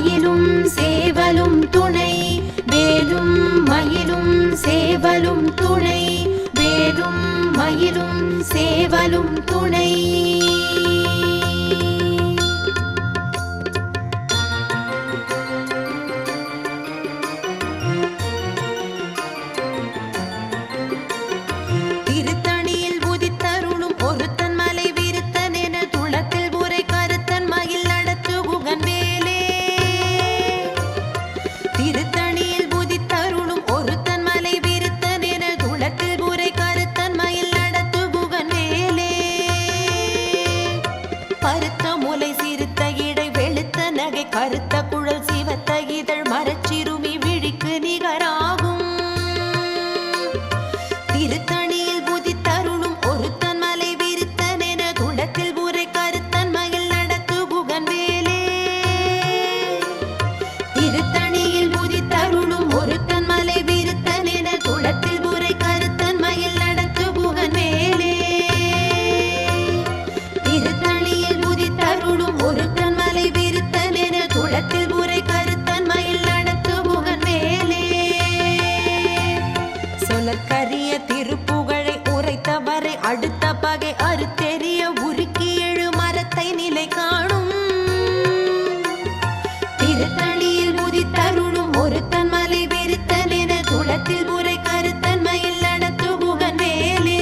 மயிலும் சேவலும் துணை வேலும் மயிலும் சேவலும் துணை வேலும் மயிலும் சேவலும் துணை கருத்த குழல் சிவத்த இதழ் மரச்சிறுமி விழிக்கு நிகராகும் திருத்தணியில் புதித்தருளும் ஒருத்தன் மலை விருத்தன் என துளத்தில் உரை கருத்தன் மயில் நடத்து புகன் வேலே திருத்தணியில் புதித்தருளும் ஒருத்தன் மலை விருத்தன் என துளத்தில் உரை கருத்தன் மயில் நடத்து புகன் வேலே திருத்தணியில் புதித்தருளும் ஒருத்தன் மலை விருத்தன் என துளத்தில் உரை கருத்தன் மயில் நடத்து புகன் வேலே சொலற்கரிய திருப்புகழை உரைத்தவரை அடுத்த பகை அறுத்தெறிய உருக்கி எழு மரத்தை நிலை காணும் திருத்தணியில் முதித்தருளும் ஒருத்தன் மலை விருத்தன் என துளத்தில் உரை கருத்தன் மயில் நடத்து புகன் வேலே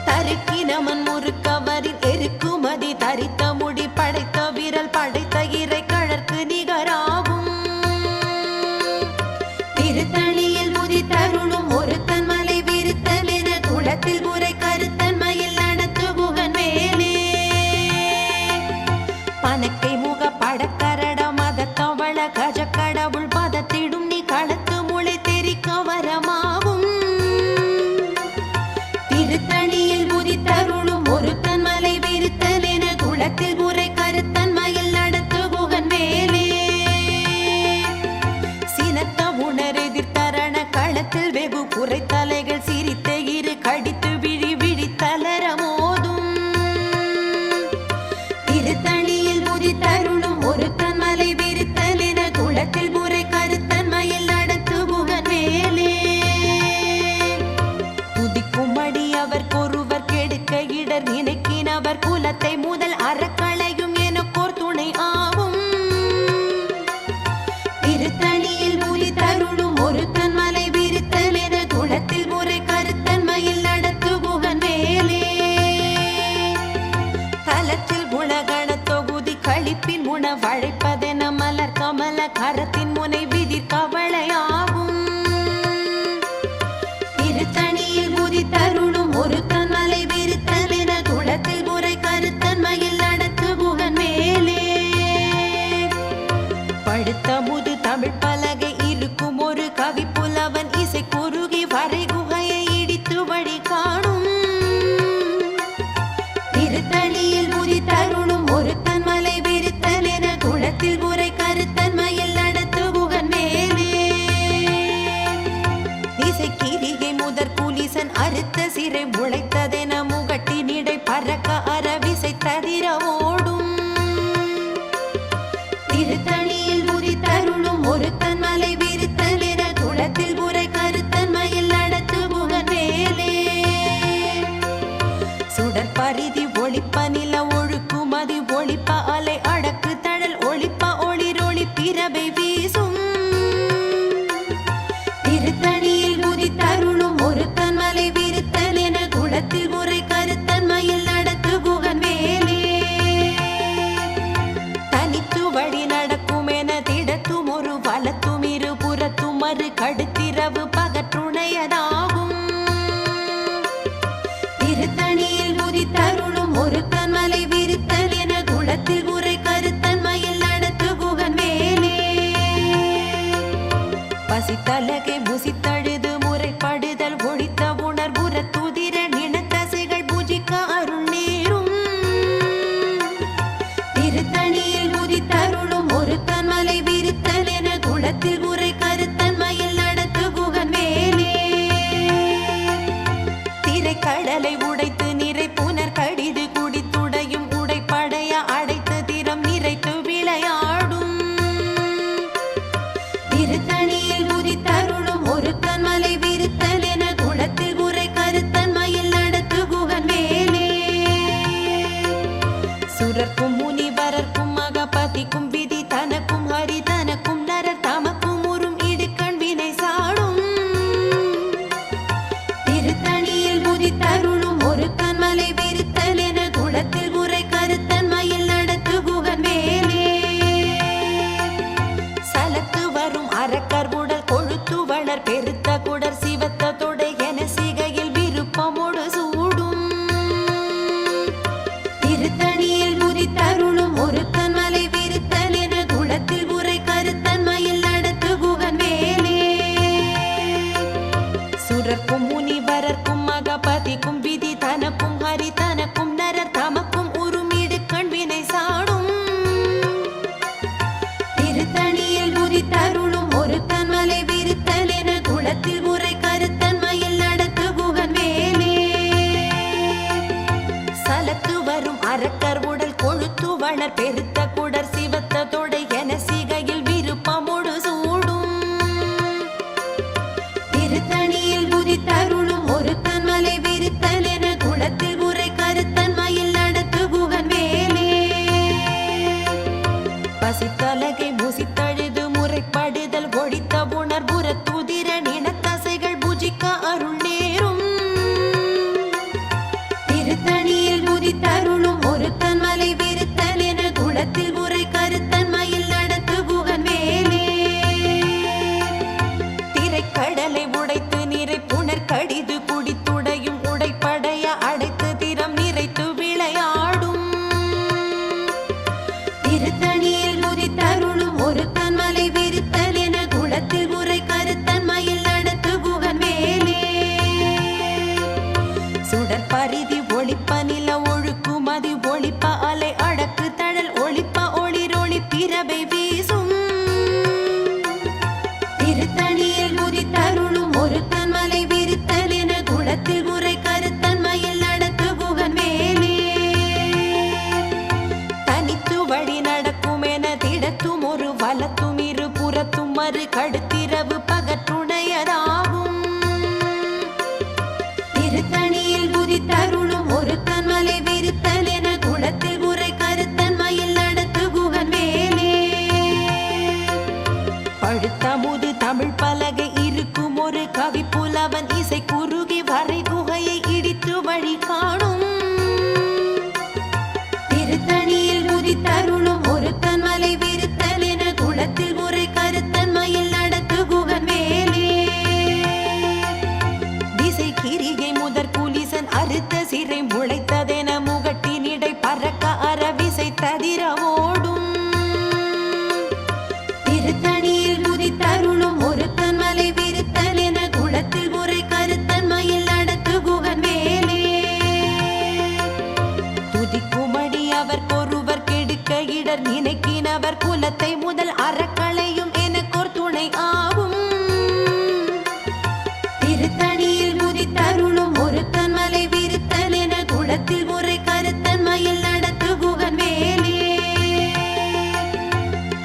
தருக்கினமன் முறுக்கவரின் எருக்குமதி தரித்த முடி படைத்த விரல் படைத்த இறை கழற்கு நிகராகும் திருத்தணியில் முதித்தருளும் ஒருத்தன் மலை விருத்தன் என துளத்தில் உரை கருத்தன் மயில் நடத்து புகன் வேலே பனக்கை முக படக்கரட மதத்தவள கஜ கடவுள் பதத்திடும் நீ களத்து முளை தெரிக்க வரமாகும் திருத்தணியில் முதித்தருளும் ஒருத்தன் மலை விருத்தன் என துளத்தில் உரை கருத்தன் மயில் நடத்து புகன் வேலே சினத்த உணரெதிர்த்தரண களத்தில் வெகு குறைத்தலைகள் சிரித்த இரு கடித்து விழி விழித்தலர மோதும் திருத்தணியில் முதித்தருளும் ஒருத்தன் மலை விருத்தன் என துளத்தில் உரை கருத்தன் மயில் நடத்து புகன் வேலே துதிக்கும் அடி அவர் கொருவர் கெடுக்க இடர் நினைக்கினவர் குலத்தை முதல் அறக்களையும் எனக்கோர் துணை ஆகும் திருத்தணியில் முதித்தருளும் ஒருத்தன் மலை விருத்தன் என துளத்தில் உரை கருத்தன் மயில் நடத்து புகன் வேலே தலத்தில் குணகண தொகுதி கழிப்பின் உணவழைப்பதென மலர் கமல கரத்தின் முனை விதிர் கவளையாகும் திருத்தணியில் முதித்தருளும் ஒருத்தன் மலை விருத்தன் என துளத்தில் உரை கருத்தன் மயில் நடத்து புகன் வேலே படுத்த முது தமிழ் பலகை இருக்கும் ஒரு கவி புலவன் இசை குறுகி வரை குகையை இடித்து வழி காணும் திருத்தணியில் முதித்தருளும் ஒருத்தன் மலை விருத்தன் என துளத்தில் உரை கருத்தன் மயில் நடத்து புகன் வேலே முனிவரர்க்கும் மகபதிக்கும் விதி தனக்கும் ஹரி தனக்கும் நரர் தமக்கும் உறும் இடுக்கண் வினை சாடும் திருத்தணியில் உதித்தருளும் ஒரு கண்மலை விருத்தல் என குளத்தில் உரை கருத்தன்மையில் நடத்து குகன் வேலே சலத்து வரும் அரக்கர் உடல் கொழுத்து வளர் பெருத்த குடர் சிவத்த தொடை என சிகையில் விருப்பமோடு சூடும் திருத்தணியில் உதித்தருளும் ஒரு கண்மலை விருத்தல் என குளத்தில் உரை கருத்தன்மையில் நடத்து குகன் வேலே சுரர்க்கும் முனிவரர்க்கும் மகபதிக்கும் விதி தனக்கும் ஹரி தனக்கும் நரர் தமக்கும் உறும் இடுக்கண் வினை சாடும் திருத்தணியில் உதித்தருளும் ஒரு கண்மலை விருத்தல் என குளத்தில் உரை கருத்தன்மையில் நடத்து குகன் வேலே சலத்து வரும் அரக்கர் உடல் கொழுத்து வளர் பெருத்த குடர் சிவத்த தொடை என சிகையில் விருப்பமோடு சூடும் திருத்தணியில் உதித்தருளும் ஒரு கண்மலை விருத்தல் என குளத்தில் உரை கருத்தன்மையில் நடத்து குகன் வேலே பசித்தலகை முசித்தழுது முறைப்படுதல் ஒழித்த உணர்புற துதிர நினத்தசைகள் புஜிக்க அருள் நேரும் திருத்தணியில் உதித்தருளும் ஒரு கண்மலை விருத்தல் என குளத்தில் உரை கருத்தன்மையில் நடத்து குகன் வேலே திரைக்கடலை உடைத்து நிறை புனர் கடிது குடித்துடையும் உடைப்படைய அடைத்து திறம் நிறைத்து விளையாடும் திருத்தணியில் உதித்தருளும் ஒரு கண்மலை விருத்தல் என குளத்தில் உரை கருத்தன்மையில் நடத்து குகன் வேலே சுடர் பரிதி ஒளிப்ப நில ஒழுக்கு மதி ஒளிப்ப அலை அடக்கு தழல் ஒளிப்ப ஒளிரொளி பிறவை வீசும் திருத்தணியில் உதித்தருளும் ஒரு கண்மலை விருத்தல் என குளத்தில் உரை கருத்தன்மையில் நடத்து குகன் வேலே தனித்து வழி நடக்கும் என திடத்தும் ஒரு வலத்தும் இரு புறத்தும் மறு கடுத்திரவு பகற்றுடையதாகும் திருத்தணியில் உதித்தருளும் ஒரு கண்மலை விருத்தல் என குளத்தில் உரை கருத்தன்மையில் நடத்து குகன் வேலே பழுத்த முது தமிழ் பலகை இருக்கும் ஒரு கவி புலவன் இசை குறுகி வரை குகையை இடித்து வழி காணும் திருத்தணியில் உதித்தருளும் ஒரு கண்மலை விருத்தல் என குளத்தில் உரை கருத்தன்மையில் நடத்து குகன் வேலே திசை கிரிகை முதற் குலிசன் அறுத்த சிறை முளைத்ததென முகட்டினிடை பறக்க அறவிசை ததிர ஓடும் திருத்தணியில் உதித்தருளும் ஒரு கண்மலை விருத்தல் என குளத்தில் உரை கருத்தன்மையில் நடத்து குகன் வேலே துதிக்குமடி அவர் ஒருவர் கெடுக்க இடர் நினைக்கினவர் குலத்தை முதல் அறக்களையும் எனக்கோர் துணை ஆகும் திருத்தணியில் உதித்தருளும் ஒரு கண்மலை விருத்தல் என குளத்தில் உரை கருத்தன்மையில் நடத்து குகன் வேலே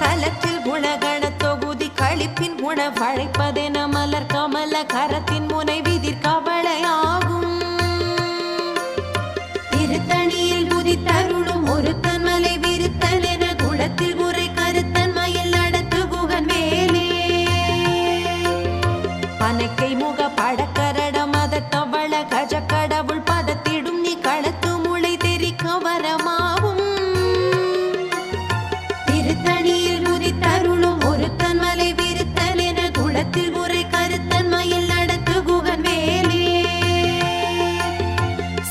தலத்தில் குணகண தொகுதி கழிப்பின் உணவழைப்பதென மலர் கமல கரத்தின் முனை விதிர் கவலையாகும் திருத்தணியில் உதித்தருளும் ஒரு கண்மலை விருத்தல் என குளத்தில் உரை கருத்தன்மையில் நடத்து குகன் வேலே பனைக்கை முக படக்கரட மத தவள கஜ கடவுள் பதத்திடும் நீ களத்து முளை தெரிக்க வரமாவும் திருத்தணியில் உதித்தருளும் ஒரு கண்மலை விருத்தல் என குளத்தில் உரை கருத்தன்மையில் நடத்து குகன் வேலே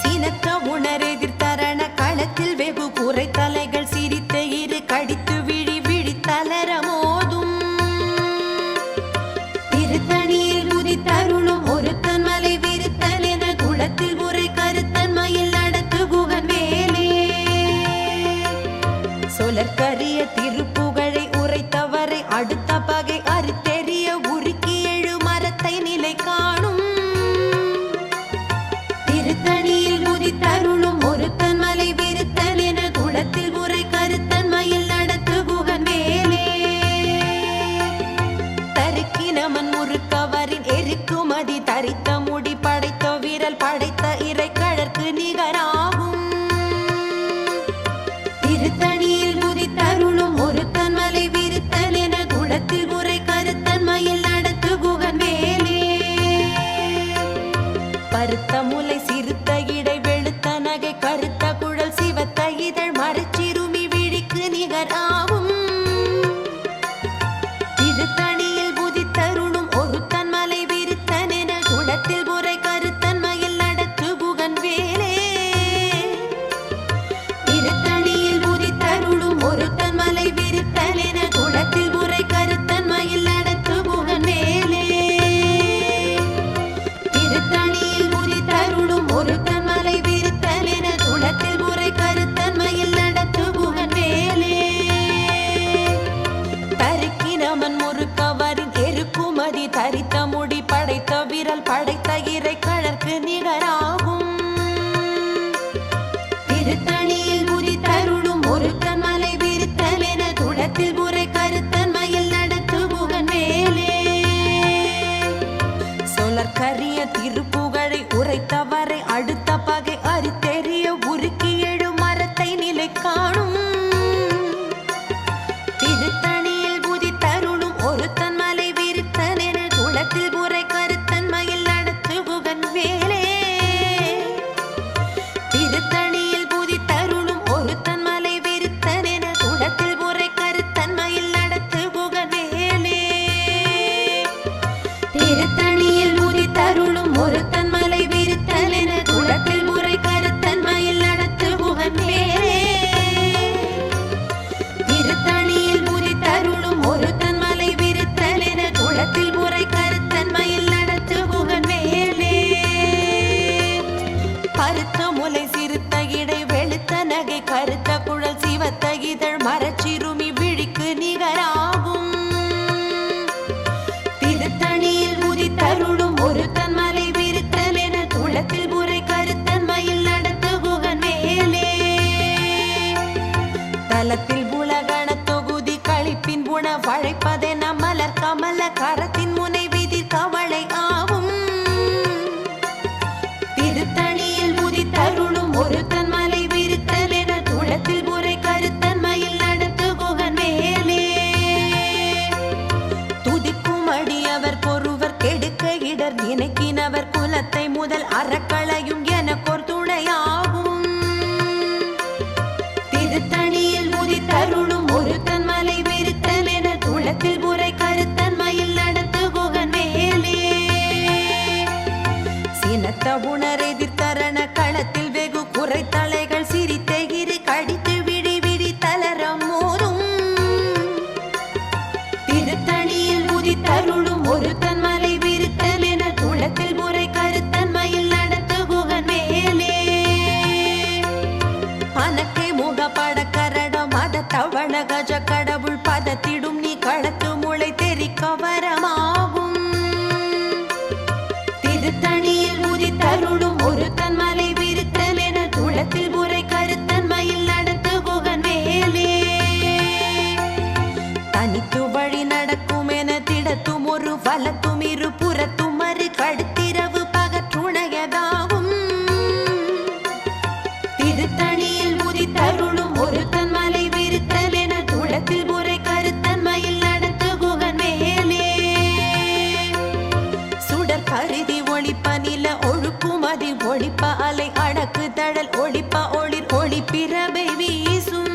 சீனத்த உணர் எதிர்த்தரண களத்தில் வெகு குறை தலைகள் சிரித்த இரு கடித்து விழி விழி தளர மோதும் திருத்தணியில் உதித்தருளும் ஒரு கண்மலை விருத்தல் என குளத்தில் உரை கருத்தன்மையில் நடத்து குகன் வேலே சொலற்கரிய திருப்புகழை உரைத்தவரை அடுத்த பகை அறுத்தெறிய உருக்கி எழு மரத்தை நிலை காணும் திருத்தணியில் உதித்தருளும் ஒரு கண்மலை விருத்தல் என குளத்தில் உரை கருத்தன்மையில் நடத்து குகன் வேலே தருக்கினமன் முறுக்கவரின் எருக்குமதி தரித்த முடி படைத்த விரல் படைத்த இறை கழற்கு நிகராகும் திருத்தணியில் நிகராகும். திருத்தணியில் உதித்தருளும் ஒருத்தன் மலை விருத்தன் என குளத்தில் உரை கருத்தன் மயில் நடத்து புகன் வேலே. திருத்தணியில் உதித்தருளும் ஒருத்தன் மலை விருத்தன் என குளத்தில் உரை கருத்தன் மயில் நடத்து புகன் வேலே. திருத்தணியில் உதித்தருளும் ஒருத்தன் மலை விருத்தன் என குளத்தில் உரை கருத்தன் மயில் நடத்து புகன் வேலே. தருக்கினமன் முறுக்கவரின் எருக்குமதி தரித்த முடி படைத்த விரல் படைத்த இறை கழற்கு நிகராகும். திருத்தணியில் உதித்தருளும் ஒருத்தன் மலை விருத்தன் என குளத்தில் உரை கருத்தன் மயில் நடத்து புகன் வேலே. சொலற்கரிய திருப்புகழை உரைத்தவரை அடுத்த பகை அறுத்தெறிய உருக்கி எழு மரத்தை நிலை காணும். திருத்தணியில் உதித்தருளும் ஒருத்தன் மலை விருத்தன் என குளத்தில் உரை கருத்தன் மயில் நடத்து புகன் வேலே. திருத்தணியில் உதித்தருளும் ஒருத்தன் மலை விருத்தன் என குளத்தில் உரை கருத்தன் மயில் நடத்து புகன் வேலே. திருத்தணியில் உதித்தருளும் ஒருத்தன் மலை விருத்தன் என குளத்தில் உரை கருத்தன் மயில் நடத்து புகன் வேலே. திருத்தணியில் உதித்தருளும் ஒருத்தன் மலை விருத்தன் என குளத்தில் உரை கருத்தன் மயில் நடத்து புகன் வேலே. கருத்த முலை சிறுத்த இடை வெளுத்த நகை கருத்த குழல் சிவத்த இதழ் மரச்சிறுமி விழிக்கு நிகராகும். திருத்தணியில் உதித்தருளும் ஒருத்தன் மலை விருத்தன் என குளத்தில் உரை கருத்தன் மயில் நடத்து புகன் வேலே. தலத்தில் உலகண தொகுதி கழிப்பின் உணவழைப்பதென மலர் கமல கரத்தின் முனை விதிர் கவளை ஆகும். திருத்தணியில் உதித்தருளும் ஒருத்தன் மலை விருத்தன் என குளத்தில் உரை கருத்தன் மயில் நடத்து புகன் வேலே. துதிக்கும் அடியவர் பொறுவர் கெடுக்க இடர் நினைக்கினவர் குலத்தை முதல் அறக்களையும் எனக்கோர் துணையாகும். திருத்தணியில் உதித்தருளும் ஒருத்தன் மலை விருத்தன் என குளத்தில் உரை கருத்தன் மயில் நடத்து புகன் வேலே. சினத்த உணர் எதிர்த்தரண களத்தில் வெகு குறைத்தலைகள் சிரித்த இரு கடித்து விடி விடி தளரம் மோதும். திருத்தணியில் உதித்தருளும் ஒருத்தன் மலை விருத்தன் என குளத்தில் உரை கருத்தன் மயில் நடத்து புகன் வேலே. அனக்கை முகப்பட கரடம் மத தவண கஜ கடவுள் பதத்திடும் நீ களத்து முளை தெரிக்க வரமாகும். திருத்தணியில் உதித்தருளும் ஒருத்தன் மலை விருத்தன் என குளத்தில் உரை கருத்தன் மயில் நடத்து புகன் வேலே. தனித்து வழி நடக்கும் என திடத்தும் ஒரு வலத்தும் இரு புறத்தும் மறு கடுத்திரவு பகற்றுணையதாகும். திருத்தணியில் உதித்தருளும் ஒருத்தன் மலை விருத்தன் என குளத்தில் உரை கருத்தன் மயில் நடத்து புகன் வேலே. சுடர் கருதி ஒளிப்ப நில ஒழுக்குமதி ஒளிப்ப அலை அடக்கு தழல் ஒளிப்ப ஒளிர் ஒளிப்பிரபை வீசும்.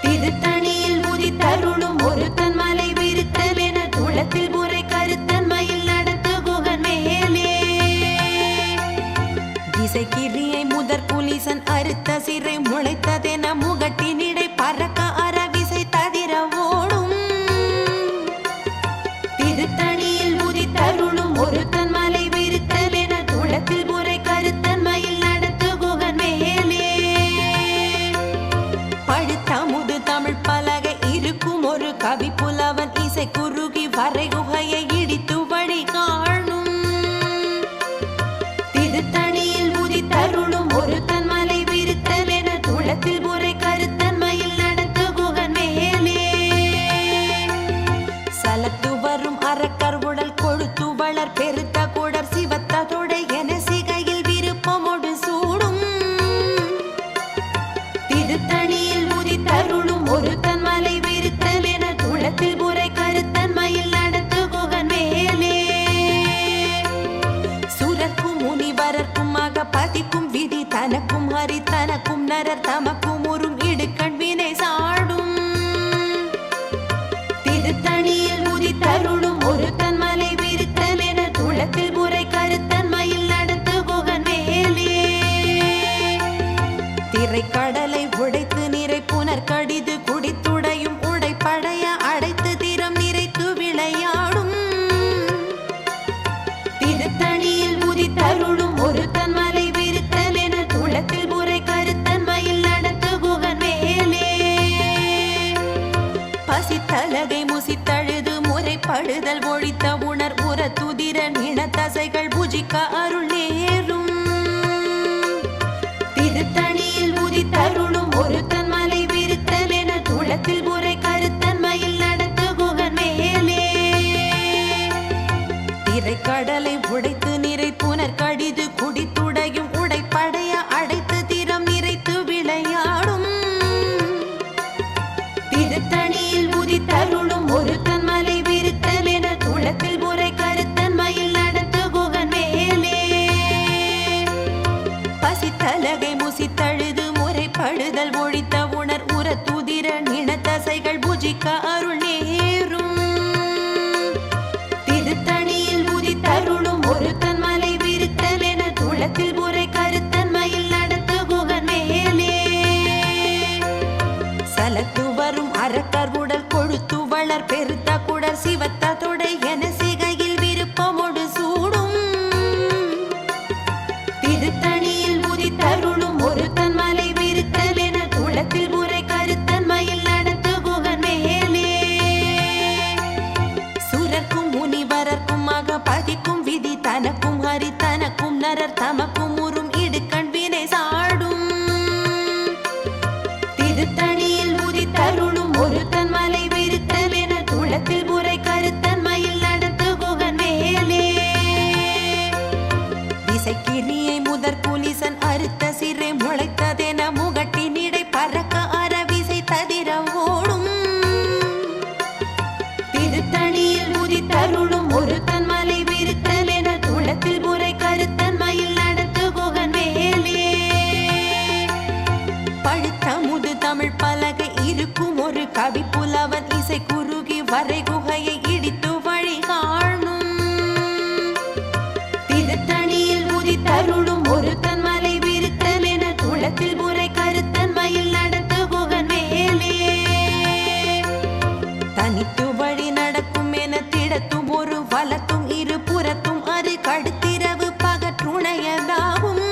திருத்தணியில் உதித்தருளும் ஒருத்தன் மலை விருத்தன் என குளத்தில் உரை கருத்தன் மயில் நடத்து புகன் வேலே. திசைக்கிரியை முதற் புலிசன் அறுத்த சிறை முளைத்ததென முகட்டினிடை பறக்க அறவிசை ததிர ஓடும். திருத்தணியில் உதித்தருளும் ஒருத்தன் மலை விருத்தன் என குளத்தில் உரை கருத்தன் மயில் நடத்து புகன் வேலே. பழுத்த முது தமிழ் பலகை இருக்கும் ஒரு கவி புலவன் இசை குறுகி வரை குகையை இடித்து வழி காணும். திருத்தணியில் உதித்தருளும் ஒருத்தன் மலை விருத்தன் என குளத்தில் உரை கருத்தன் மயில் நடத்து புகன் வேலே. சலத்து வரும் அறக்கர் உடல் கொழுத்து வளர் பெருத்த குடர் சிவத்த தொடை என சிகையில் விருப்பமோடு சூடும். திருத்தணியில் உதித்தருளும் ஒருத்தன் மலை விருத்தன் என குளத்தில் உரை கருத்தன் மயில் நடத்து புகன் வேலே. சுரர்க்கும் முனிவரர்க்கும் மகபதிக்கும் விதி தனக்கும் ஹரி தனக்கும் நரர் தமக்கும் உறும் இடுக்கண் வினை படுதல் ஒழித்த உணர் உர துதிர நினத்தசைகள் புஜிக்க அருள் நேரும் திருத்தணியில் உதித்தருளும் ஒருத்தன் மலை விருத்தன் என துளத்தில் உரை கருத்தன்மையில் நடத்து குகன் மேலே திரைக்கடலை உடைத்து நிறை புனர் கடிது குடித்துடையும் உடைப்படைய அடைத்து திறம் நிறைத்து விளையாடும் திருத்தணியில் உதித்தருளும் ஒருத்தன் மலை விருத்தன் என துளத்தில் உரை கருத்தன்மையில் நடத்து குகன் மேலே பசித்தலகை முசித்தழுது முறைப்படுதல் ஒழித்த உணர் உர துதிர நினத்தசைகள் புஜிக்க அருள் நேரும் திருத்தணியில் உதித்தருளும் ஒருத்தன் மலை விருத்தன் என துளத்தில் உரை கருத்தன்மையில் நடத்து குகன் மேலே சலத்து வரும் அரக்கர் உடல் கொழுத்து வளர் பெருத்த குடர் சிவத்த தொடை என சிகையில் விருப்பமோடு சூடும் திருத்தணியில் உதித்தருளும் ஒருத்தன் மலை விருத்தன் என துளத்தில் உரை கருத்தன்மையில் நடத்து குகன் மேலே சுரர்க்கும் முனிவரர்க்கும் பதிக்கும் விதி தனக்கும் ஹரி தனக்கும் நரர் தமக்கும் உறும் இடுக்கண் வினை சாடும் திருத்தணியில் உதித்தருளும் ஒருத்தன் மலை விருத்தன் என துளத்தில் உரை கருத்தன்மையில் நடத்து குகன் மேலே திசைக்கிரியை முதற் புலிசன் அறுத்த சிறை முளைத்ததென முகட்டினிடை பறக்க அறவிசை ததிர ஓடும் திருத்தணியில் உதித்தருளும் ஒருத்தன் மலை விருத்தன் என துளத்தில் உரை கருத்தன்மையில் நடத்து குகன் மேலே பழுத்த முது தமிழ் பலகை இருக்கும் ஒரு கவி புலவன் இசை குறுகி வரை குகையை இடித்து வழி காணும் திருத்தணியில் உதித்தருளும் ஒருத்தன் மலை விருத்தன் என துளத்தில் உரை கருத்தன்மையில் நடத்து குகன் மேலே தனித்து வழி நடக்கும் என திடத்தும் ஒரு வலத்தும் இரு புறத்தும் அது கடுத்திரவு பகற்றுணையதாகும்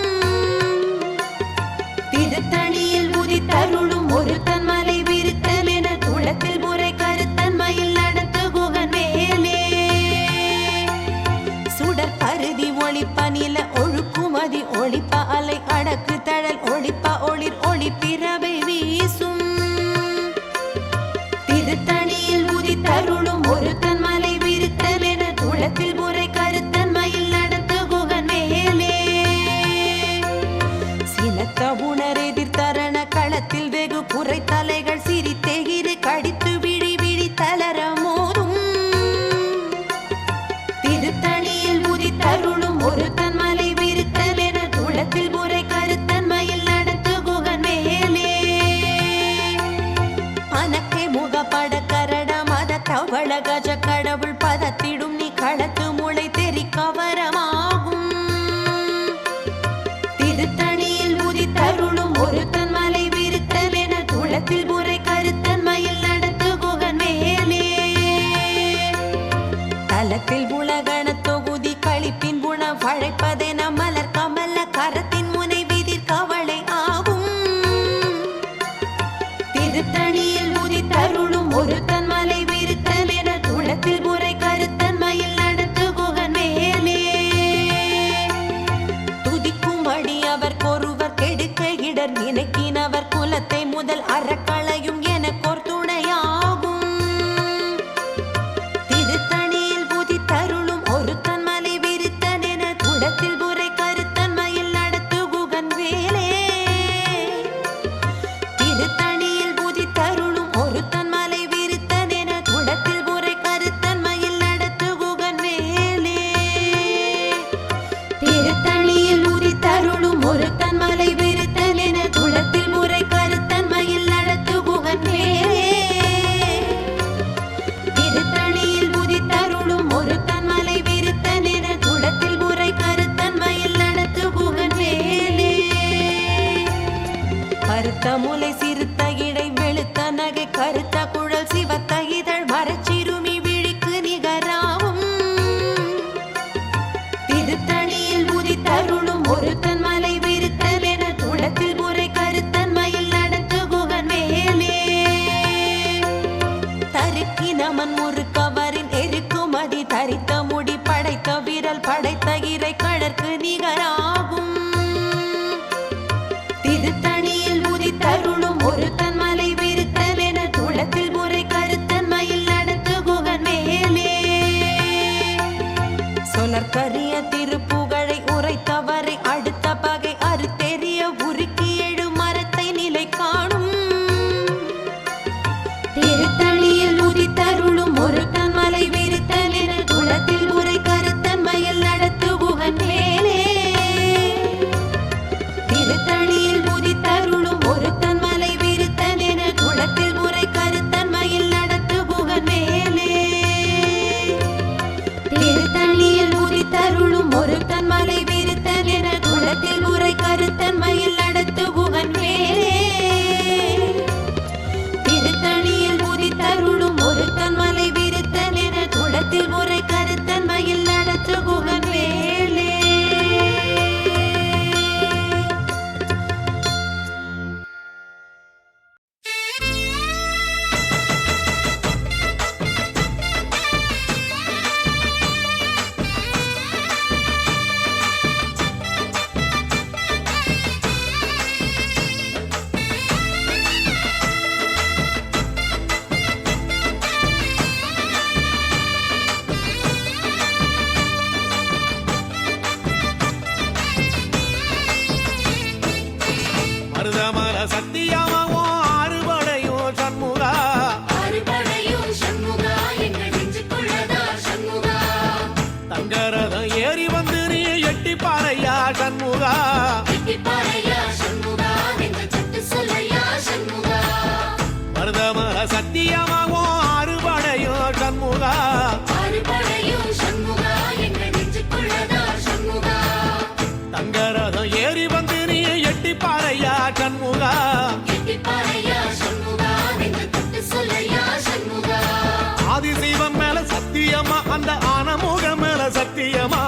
திருத்தணியில் உதித்தருளும் ஒருத்தன் மலை விருத்தன் என துளத்தில் உரை கருத்தன்மையில் நடத்து குகன் மேலே சுடர் பருதி ஒளிப்ப நில ஒழுக்குமதி ஒளிப்ப அலை அடக்கு தழல் ஒளிப்ப ஒளிர் ஒளிப்பிறவை வீசும் திருத்தணியில் உதித்தருளும் ஒருத்தன் மலை விருத்தன் என துளத்தில் உரை கருத்தன்மையில் நடத்து குகன் மேலே சினத்த உணர் எதிர்த்தரண களத்தில் வெகு புரை தலைகள் சிரித்தே இரு கடித்து விழி விழி தளர மோதும் திருத்தணியில் உதித்தருளும் ஒருத்தன் மலை விருத்தன் என துளத்தில் உரை கருத்தன்மையில் நடத்து குகன் மேலே அனக்கை முகப்பட கரட மத தவள கஜ கடவுள் பதத்திடும் நீ களத்து முளை தெரி கவரமாகும் திருத்தணியில் உதித்தருளும் ஒருத்தன் மலை விருத்தன் என துளத்தில் உரை கருத்தன்மையில் நடத்து குகன் மேலே தலத்தில் உலகண தொகுதி கழிப்பின் குண வழைப்பதென மலர் கமல கரத்தின் முனை விதிர் கவளை ஆகும் திருத்தணியில் உதித்தருளும் ஒருத்தன் மலை விருத்தன் என துளத்தில் உரை கருத்தன்மையில் நடத்து குகன் மேலே துதிக்கும் வழி அவர் கொருவர் கெடுக்க இடர் நினைக்கினவர் குலத்தை முதல் அறக்களையும் என துணையாகும் திருத்தணியில் உதித்தருளும் ஒருத்தன் மலை விருத்தன் என துளத்தில் உரை கருத்தன்மையில் நடத்து குகன் வேலே திருத்தணியில் உதித்தருளும் மருதமர சத்தியமாகும் அறுபடையும் சண்முகா அறுபடையும் சண்முகா எங்கள் நெஞ்சுக்குள்ளதா சண்முகா தங்கரதம் ஏறி வந்து நீ எட்டி பாறையா சண்முகா எட்டிப்பாறையா சண்முகா நெஞ்சு தொட்டு சொல்லையா சண்முகா ஆதிசைவம் மேல சத்தியமா அந்த ஆனமுகம் மேல சத்தியமா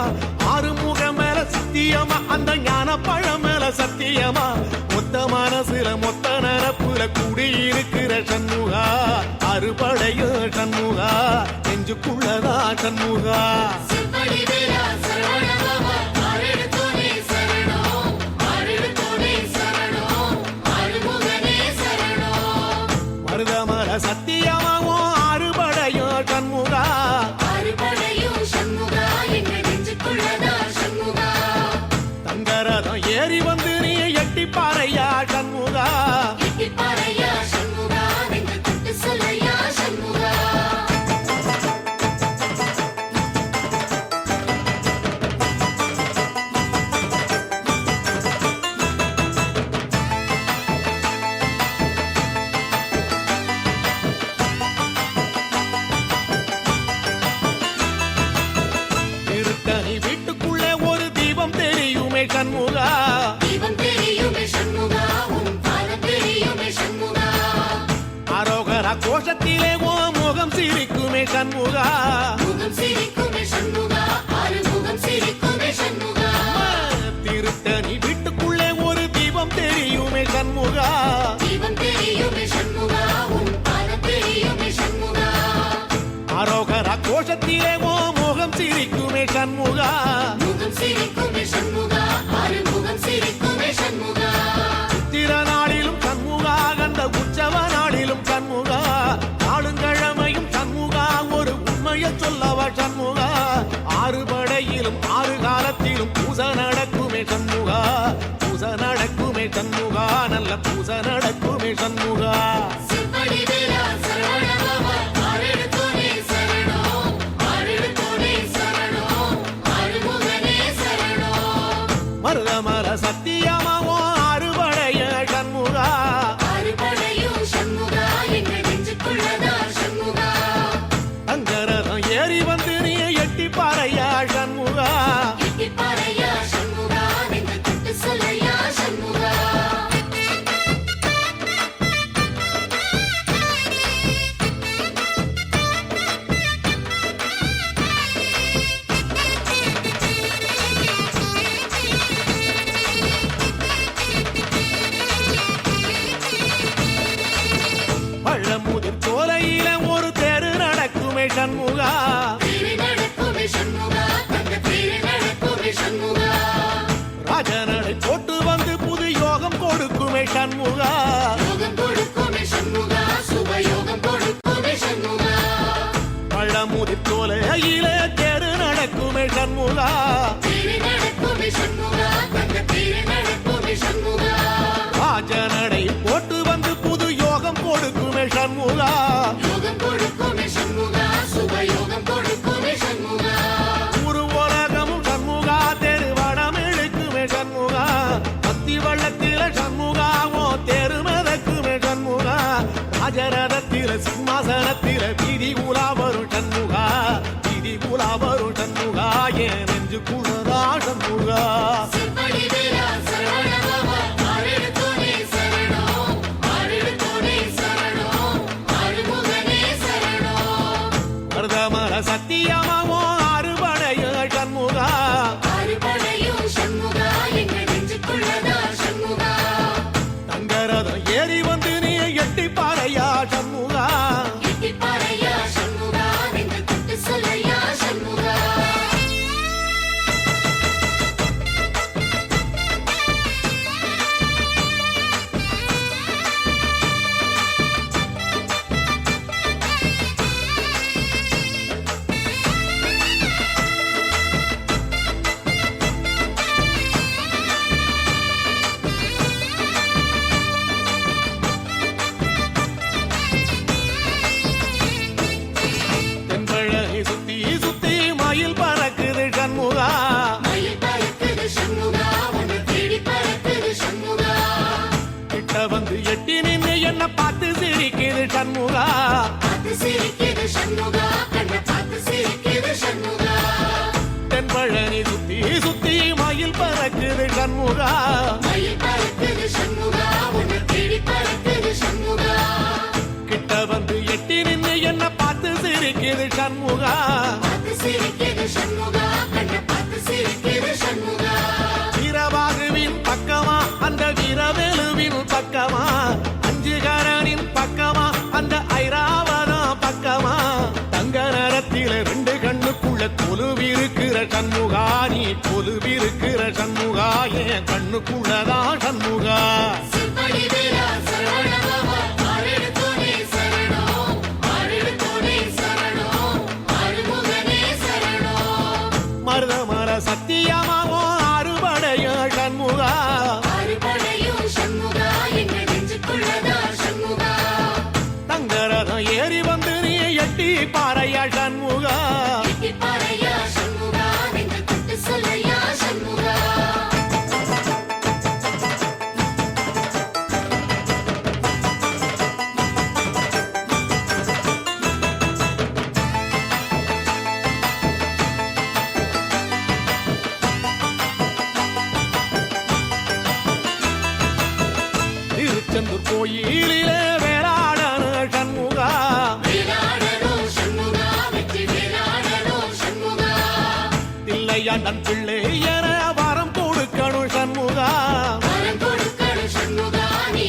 ஆறுமுகம் மேல சத்தியமா அந்த ஞான பழம் மேல சத்தியமா மொத்த மனசுல மொத்த நரப்புல குடியிருக்கிற சண்முகா அறுபடையும் சண்முகா நெஞ்சுக்குள்ளதா சண்முகா செம்படி வீரா சரவண பவா ஆறெடுத்தோனே சரணம் ஆறெடுத்தோனே சரணம் ஆறுமுகனே சரணம் மருதமர சத்தியமாவும் அறுபடையும் சண்முகா அறுபடையும் சண்முகா எங்கள் நெஞ்சுக்குள்ளதா சண்முகா தங்கரதம் ஏறி வந்து நீ எட்டி பாறையா சண்முகா எட்டிப்பாறையா சண்முகா நெஞ்சு தொட்டு சொல்லையா சண்முகா திருத்தணி வீட்டுக்குள்ளே ஒரு தீபம் தெரியுமே சண்முகா தீபம் தெரியுமே சண்முகா உன் பாதம் தெரியுமே சண்முகா அரோகரா கோஷத்திலே ஓ முகம் சிரிக்குமே சண்முகா முகம் சிரிக்குமே சண்முகா ஆறுமுகம் சிரிக்குமே சண்முகா திருத்தணி வீட்டுக்குள்ளே ஒரு தீபம் தெரியுமே சண்முகா தீபம் தெரியுமே சண்முகா உன் பாதம் தெரியுமே சண்முகா அரோகரா கோஷத்திலே ஓ முகம் சிரிக்குமே சண்முகா முகம் சிரிக்குமே சண்முகா ஆறுமுகம் சிரிக்குமே சண்முகா சித்திர நாளிலும் சண்முகா கந்த உற்சவ நாளிலும் சண்முகா நாளுங்கிழமையும் சண்முகா ஒரு உண்மையை சொல்லவா சண்முகா ஆறுபடையிலும் ஆறு காலத்திலும் பூச நடக்குமே சண்முகா பூச நடக்குமே சண்முகா நல்ல பூச நடக்குமே சண்முகா செம்படி வீரா சரவண பவா ஆறெடுத்தோனே சரணம் ஆறெடுத்தோனே சரணம் ஆறுமுகனே சரணம் மருதமர சத்தியமாவோ அறுபடைய சண்முகா அறுபடையும் சண்முகா எங்கள் நெஞ்சுக்குள்ளதா சண்முகா தங்கரதம் ஏறி வந்து நீ எட்டி பாறையா சண்முகா எட்டிப்பாறையா சண்முகா நெஞ்சு தொட்டு சொல்லையா சண்முகா பழமுதிர் சோலையில ஒரு தெரு நடக்குமே சண்முகா தேரு நடக்குமே சண்முகா தங்க தேரு நடக்குமே சண்முகா ராஜனடை போட்டு வந்து புது யோகம் கொடுக்குமே சண்முகா யோகம் கொடுக்குமே சண்முகா சுபயோகம் கொடுக்குமே சண்முகா பழமுதிர் சோலையில தெரு நடக்குமே சண்முகா தேரு நடக்குமே சண்முகா தங்க தேரு நடக்குமே சண்முகா ராஜனடை போட்டு வந்து புது யோகம் கொடுக்குமே சண்முகா யோகம் கொடுக்குமே சண்முகா சுபயோகம் கொடுக்குமே சண்முகா ஒரு உலகமும் சண்முகா தெரு வடம் இழுக்குமே சண்முகா பத்தி வள்ளத்தில சண்முகாவோ தெரு மிதக்குமே சண்முகா ராஜரதத்தில சிம்மாசனத்தில வீதி உலா வரும் சண்முகா வீதி உலா வரும் சண்முகா என் நெஞ்சு குளரா சண்முகா செம்படி வீரா சரவண பவா ஆறெடுத்தோனே சரணம் ஆறெடுத்தோனே சரணம் ஆறுமுகனே சரணம் மருதமர சத்தியமாவோ அறுபடைய சண்முகா அறுபடையும் சண்முகா எங்கள் நெஞ்சுக்குள்ளதா சண்முகா தங்கரதம் ஏறி வந்து நீ எட்டி பாறையா சண்முகா எட்டிப்பாறையா சண்முகா சண்முகா பார்த்து சிரிக்குது சண்முகா கண்ணை பார்த்து சிரிக்குது சண்முகா தென்பழனி சுத்தி சுத்தி மயில் பறக்குது சண்முகா மயில் பறக்குது சண்முகா உன்னை தேடி பறக்குது சண்முகா கிட்ட வந்து எட்டி நின்னு என்ன பார்த்து சிரிக்குது சண்முகா பார்த்து சிரிக்குது சண்முகா கண்ணை பார்த்து சிரிக்குது சண்முகா வீரபாகுவின் பக்கமா அந்த வீரவேலுவின் பக்கமா அஞ்சுகரனின் பக்கமா அந்த ஐராவதம் பக்கமா தங்க நேரத்தில ரெண்டு கண்ணுக்குள்ள கொலுவிருக்கிற சண்முகா நீ கொலுவிருக்கிற சண்முகா என் கண்ணுக்குள்ளதான் சண்முகா சிம்படி வீரா சரவணபவா ஆரெடுத்தோனே சரணம் ஆரெடுத்தோனே சரணம் ஆறுமுகனே சரணம் மருதமர சத்தியமாவோ அறுபடைய சண்முகா ஆறுபடையும் சண்முகா எங்க நெஞ்சுக்குள்ளதா சண்முகா தங்கரதம் ஏறி வந்து நீ எட்டி பாறையா சண்முகா எட்டிப்பாறையா சண்முகா நெஞ்சு தொட்டு சொல்லையா சண்முகா திருச்செந்தூர் கோயிலிலே வேளாடன சண்முகா வேலாடணும் சண்முகா வெற்றி வேலாடணும் சண்முகா தில்லையாண்டன் பிள்ளை என வரம் கொடுக்கணும் சண்முகா வரம் கொடுக்கணும் சண்முகா நீ